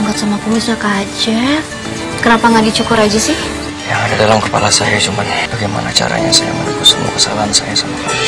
jenggot sama kumisnya Kak Jeff. Kenapa nggak dicukur aja sih? Yang ada dalam kepala saya cuman bagaimana caranya saya menebus semua kesalahan saya sama kamu.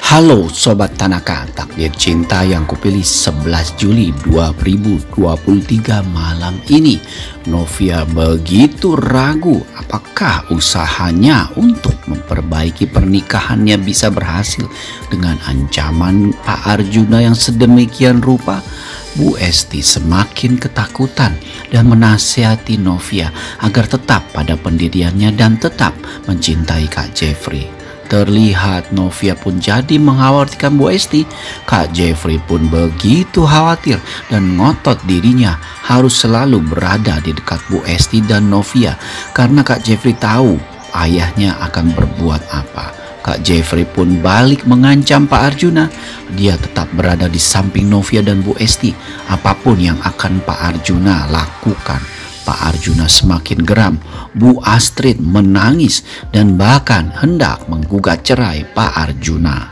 Halo Sobat Tanaka, takdir cinta yang kupilih 11 Juli 2023 malam ini. Novia begitu ragu apakah usahanya untuk memperbaiki pernikahannya bisa berhasil dengan ancaman Pak Arjuna yang sedemikian rupa. Bu Esti semakin ketakutan dan menasihati Novia agar tetap pada pendiriannya dan tetap mencintai Kak Jeffrey. Terlihat Novia pun jadi mengkhawatirkan Bu Esti. Kak Jeffrey pun begitu khawatir dan ngotot dirinya harus selalu berada di dekat Bu Esti dan Novia karena Kak Jeffrey tahu ayahnya akan berbuat apa. Kak Jeffrey pun balik mengancam Pak Arjuna. Dia tetap berada di samping Novia dan Bu Esti apapun yang akan Pak Arjuna lakukan. Pak Arjuna semakin geram. Bu Astrid menangis dan bahkan hendak menggugat cerai Pak Arjuna.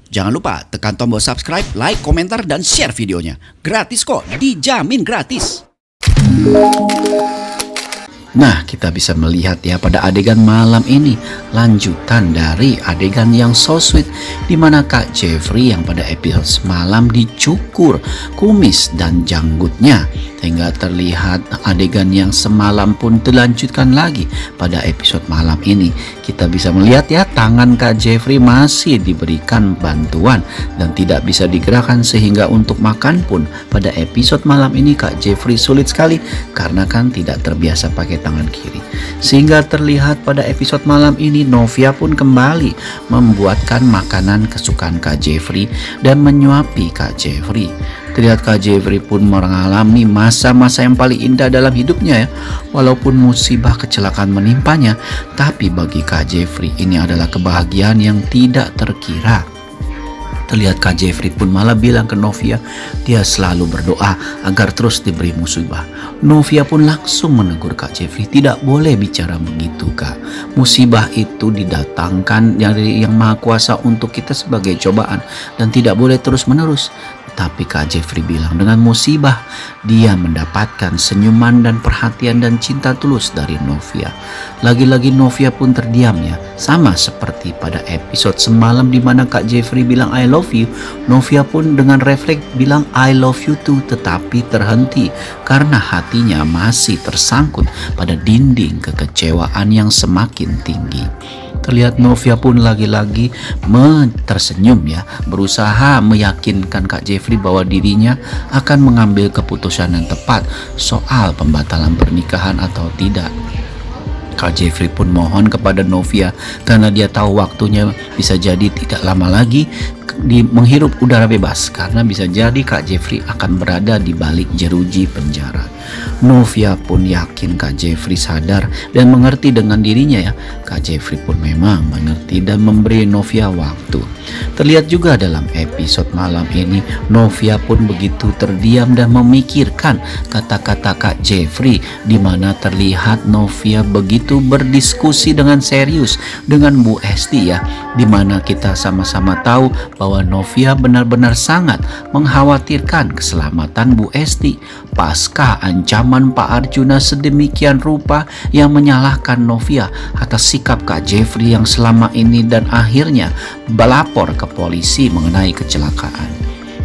Jangan lupa tekan tombol subscribe, like, komentar, dan share videonya. Gratis kok, dijamin gratis. Nah, kita bisa melihat ya pada adegan malam ini lanjutan dari adegan yang so sweet di mana Kak Jeffrey yang pada episode semalam dicukur kumis dan janggutnya sehingga terlihat adegan yang semalam pun dilanjutkan lagi pada episode malam ini. Kita bisa melihat ya tangan Kak Jeffrey masih diberikan bantuan dan tidak bisa digerakkan sehingga untuk makan pun pada episode malam ini Kak Jeffrey sulit sekali karena kan tidak terbiasa pakai tangan kiri. Sehingga terlihat pada episode malam ini Novia pun kembali membuatkan makanan kesukaan Kak Jeffrey dan menyuapi Kak Jeffrey. Terlihat Kak Jeffrey pun mengalami masa-masa yang paling indah dalam hidupnya ya. Walaupun musibah kecelakaan menimpanya, tapi bagi Kak Jeffrey ini adalah kebahagiaan yang tidak terkira. Terlihat Kak Jeffrey pun malah bilang ke Novia, dia selalu berdoa agar terus diberi musibah. Novia pun langsung menegur Kak Jeffrey, tidak boleh bicara begitu Kak. Musibah itu didatangkan dari Yang Maha Kuasa untuk kita sebagai cobaan dan tidak boleh terus menerus. Tapi Kak Jeffrey bilang dengan musibah dia mendapatkan senyuman dan perhatian dan cinta tulus dari Novia. Lagi-lagi Novia pun terdiam ya. Sama seperti pada episode semalam di mana Kak Jeffrey bilang I love you. Novia pun dengan refleks bilang I love you too, tetapi terhenti karena hatinya masih tersangkut pada dinding kekecewaan yang semakin tinggi. Terlihat Novia pun lagi-lagi tersenyum ya, berusaha meyakinkan Kak Jeffrey bahwa dirinya akan mengambil keputusan yang tepat soal pembatalan pernikahan atau tidak. Kak Jeffrey pun mohon kepada Novia karena dia tahu waktunya bisa jadi tidak lama lagi menghirup udara bebas karena bisa jadi Kak Jeffrey akan berada di balik jeruji penjara. Novia pun yakin Kak Jeffrey sadar dan mengerti dengan dirinya ya. Kak Jeffrey pun memang mengerti dan memberi Novia waktu. Terlihat juga dalam episode malam ini Novia pun begitu terdiam dan memikirkan kata-kata Kak Jeffrey di mana terlihat Novia begitu berdiskusi dengan serius dengan Bu Esti ya, di mana kita sama-sama tahu bahwa Novia benar-benar sangat mengkhawatirkan keselamatan Bu Esti pasca ancaman Pak Arjuna sedemikian rupa yang menyalahkan Novia atas sikap Kak Jeffrey yang selama ini dan akhirnya melapor ke polisi mengenai kecelakaan.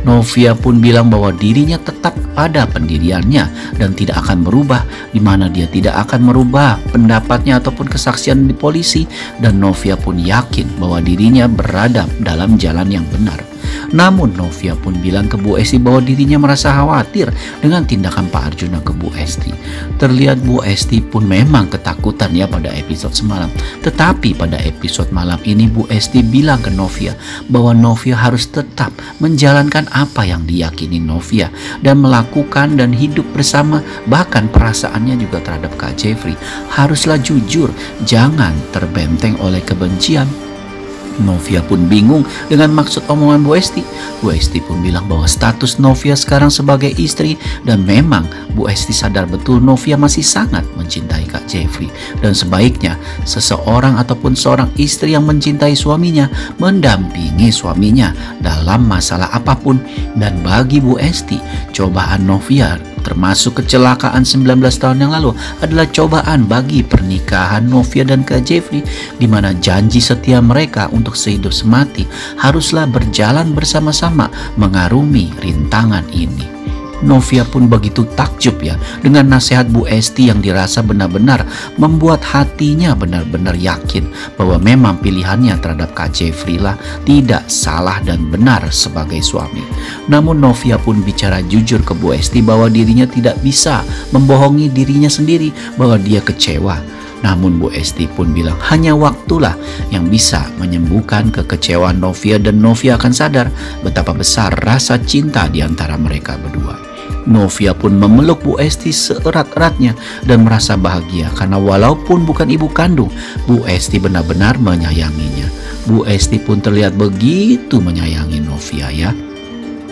Novia pun bilang bahwa dirinya tetap pada pendiriannya dan tidak akan berubah, di mana dia tidak akan merubah pendapatnya ataupun kesaksian di polisi, dan Novia pun yakin bahwa dirinya berada dalam jalan yang benar. Namun Novia pun bilang ke Bu Esti bahwa dirinya merasa khawatir dengan tindakan Pak Arjuna ke Bu Esti. Terlihat Bu Esti pun memang ketakutan ya pada episode semalam. Tetapi pada episode malam ini Bu Esti bilang ke Novia bahwa Novia harus tetap menjalankan apa yang diyakini Novia dan melakukan dan hidup bersama, bahkan perasaannya juga terhadap Kak Jeffrey haruslah jujur, jangan terbenteng oleh kebencian. Novia pun bingung dengan maksud omongan Bu Esti. Bu Esti pun bilang bahwa status Novia sekarang sebagai istri, dan memang Bu Esti sadar betul Novia masih sangat mencintai Kak Jeffrey, dan sebaiknya seseorang ataupun seorang istri yang mencintai suaminya mendampingi suaminya dalam masalah apapun. Dan bagi Bu Esti, cobaan Novia termasuk kecelakaan 19 tahun yang lalu adalah cobaan bagi pernikahan Novia dan Kak Jeffrey, di mana janji setia mereka untuk sehidup semati haruslah berjalan bersama-sama mengarungi rintangan ini. Novia pun begitu takjub ya dengan nasihat Bu Esti yang dirasa benar-benar membuat hatinya benar-benar yakin bahwa memang pilihannya terhadap Kak Jeffrey lah tidak salah dan benar sebagai suami. Namun Novia pun bicara jujur ke Bu Esti bahwa dirinya tidak bisa membohongi dirinya sendiri bahwa dia kecewa. Namun Bu Esti pun bilang hanya waktulah yang bisa menyembuhkan kekecewaan Novia, dan Novia akan sadar betapa besar rasa cinta di antara mereka berdua. Novia pun memeluk Bu Esti seerat-eratnya dan merasa bahagia karena walaupun bukan ibu kandung, Bu Esti benar-benar menyayanginya. Bu Esti pun terlihat begitu menyayangi Novia ya.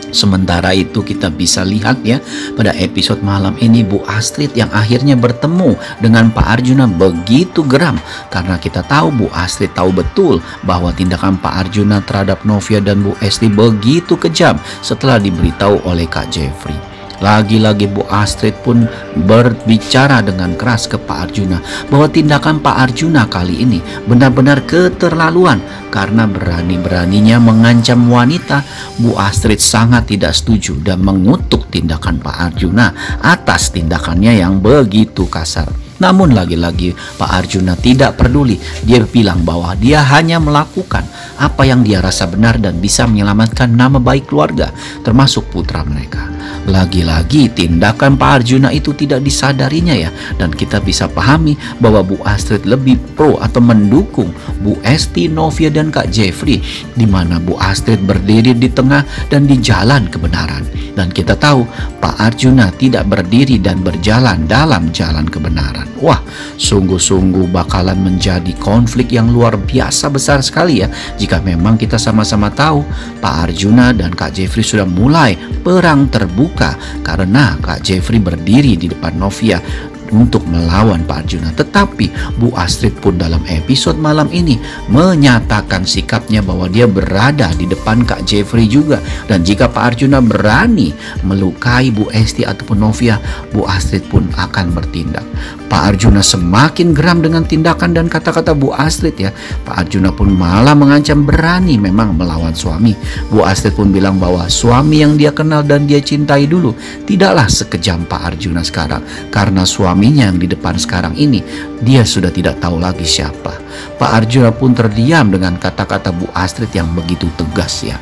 Sementara itu kita bisa lihat ya pada episode malam ini Bu Astrid yang akhirnya bertemu dengan Pak Arjuna begitu geram, karena kita tahu Bu Astrid tahu betul bahwa tindakan Pak Arjuna terhadap Novia dan Bu Esti begitu kejam setelah diberitahu oleh Kak Jeffrey. Lagi-lagi Bu Astrid pun berbicara dengan keras ke Pak Arjuna bahwa tindakan Pak Arjuna kali ini benar-benar keterlaluan karena berani-beraninya mengancam wanita. Bu Astrid sangat tidak setuju dan mengutuk tindakan Pak Arjuna atas tindakannya yang begitu kasar. Namun lagi-lagi Pak Arjuna tidak peduli. Dia bilang bahwa dia hanya melakukan apa yang dia rasa benar dan bisa menyelamatkan nama baik keluarga termasuk putra mereka. Lagi-lagi tindakan Pak Arjuna itu tidak disadarinya ya, dan kita bisa pahami bahwa Bu Astrid lebih pro atau mendukung Bu Esti, Novia dan Kak Jeffrey, di mana Bu Astrid berdiri di tengah dan di jalan kebenaran. Dan kita tahu Pak Arjuna tidak berdiri dan berjalan dalam jalan kebenaran. Wah, sungguh-sungguh bakalan menjadi konflik yang luar biasa besar sekali ya, jika memang kita sama-sama tahu Pak Arjuna dan Kak Jeffrey sudah mulai perang terbuka karena Kak Jeffrey berdiri di depan Novia untuk melawan Pak Arjuna. Tetapi Bu Astrid pun dalam episode malam ini menyatakan sikapnya bahwa dia berada di depan Kak Jeffrey juga, dan jika Pak Arjuna berani melukai Bu Esti ataupun Novia, Bu Astrid pun akan bertindak. Pak Arjuna semakin geram dengan tindakan dan kata-kata Bu Astrid ya. Pak Arjuna pun malah mengancam berani memang melawan suami. Bu Astrid pun bilang bahwa suami yang dia kenal dan dia cintai dulu tidaklah sekejam Pak Arjuna sekarang, karena suaminya yang di depan sekarang ini dia sudah tidak tahu lagi siapa. Pak Arjuna pun terdiam dengan kata-kata Bu Astrid yang begitu tegas ya.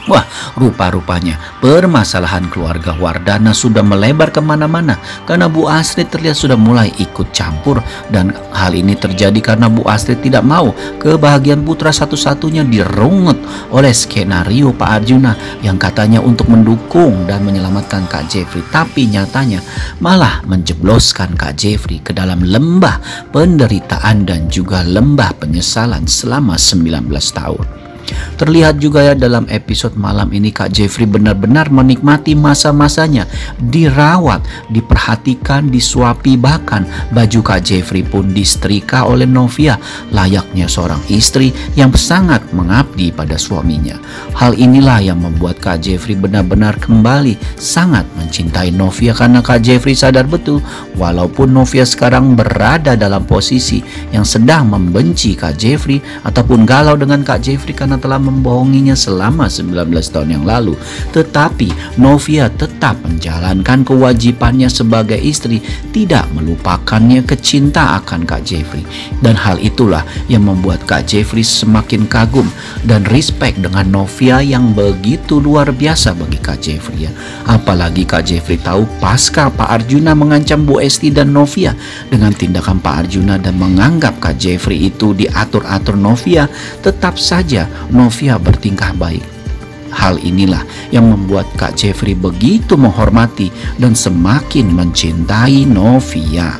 Wah, rupa-rupanya permasalahan keluarga Wardana sudah melebar kemana-mana karena Bu Astrid terlihat sudah mulai ikut campur, dan hal ini terjadi karena Bu Astrid tidak mau kebahagiaan putra satu-satunya dirungut oleh skenario Pak Arjuna yang katanya untuk mendukung dan menyelamatkan Kak Jeffrey, tapi nyatanya malah menjebloskan Kak Jeffrey ke dalam lembah penderitaan dan juga lembah penyesalan selama 19 tahun. Terlihat juga ya dalam episode malam ini Kak Jeffrey benar-benar menikmati masa-masanya, dirawat, diperhatikan, disuapi, bahkan baju Kak Jeffrey pun disetrika oleh Novia layaknya seorang istri yang sangat mengabdi pada suaminya. Hal inilah yang membuat Kak Jeffrey benar-benar kembali sangat mencintai Novia, karena Kak Jeffrey sadar betul walaupun Novia sekarang berada dalam posisi yang sedang membenci Kak Jeffrey ataupun galau dengan Kak Jeffrey karena telah membohonginya selama 19 tahun yang lalu, tetapi Novia tetap menjalankan kewajibannya sebagai istri, tidak melupakannya kecinta akan Kak Jeffrey. Dan hal itulah yang membuat Kak Jeffrey semakin kagum dan respect dengan Novia yang begitu luar biasa bagi Kak Jeffrey ya. Apalagi Kak Jeffrey tahu pasca Pak Arjuna mengancam Bu Esti dan Novia dengan tindakan Pak Arjuna dan menganggap Kak Jeffrey itu diatur-atur Novia, tetap saja Novia bertingkah baik. Hal inilah yang membuat Kak Jeffrey begitu menghormati dan semakin mencintai Novia.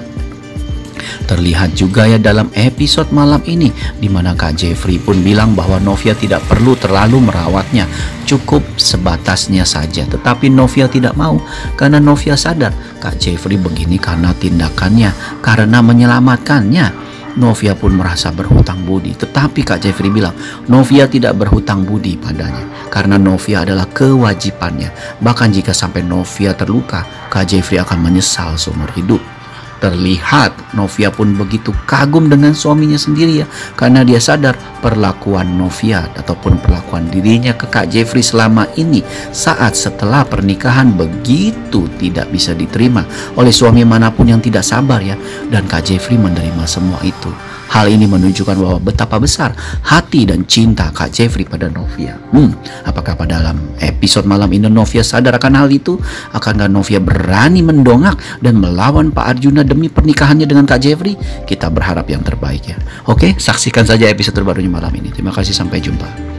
Terlihat juga ya dalam episode malam ini, di mana Kak Jeffrey pun bilang bahwa Novia tidak perlu terlalu merawatnya, cukup sebatasnya saja. Tetapi Novia tidak mau, karena Novia sadar Kak Jeffrey begini karena tindakannya, karena menyelamatkannya. Novia pun merasa berhutang budi, tetapi Kak Jeffrey bilang Novia tidak berhutang budi padanya, karena Novia adalah kewajibannya. Bahkan jika sampai Novia terluka, Kak Jeffrey akan menyesal seumur hidup. Terlihat Novia pun begitu kagum dengan suaminya sendiri ya, karena dia sadar perlakuan Novia ataupun perlakuan dirinya ke Kak Jeffrey selama ini saat setelah pernikahan begitu tidak bisa diterima oleh suami manapun yang tidak sabar ya, dan Kak Jeffrey menerima semua itu. Hal ini menunjukkan bahwa betapa besar hati dan cinta Kak Jeffrey pada Novia. Apakah pada dalam episode malam ini Novia sadar akan hal itu? Akankah Novia berani mendongak dan melawan Pak Arjuna demi pernikahannya dengan Kak Jeffrey? Kita berharap yang terbaik ya. Oke, saksikan saja episode terbarunya malam ini. Terima kasih, sampai jumpa.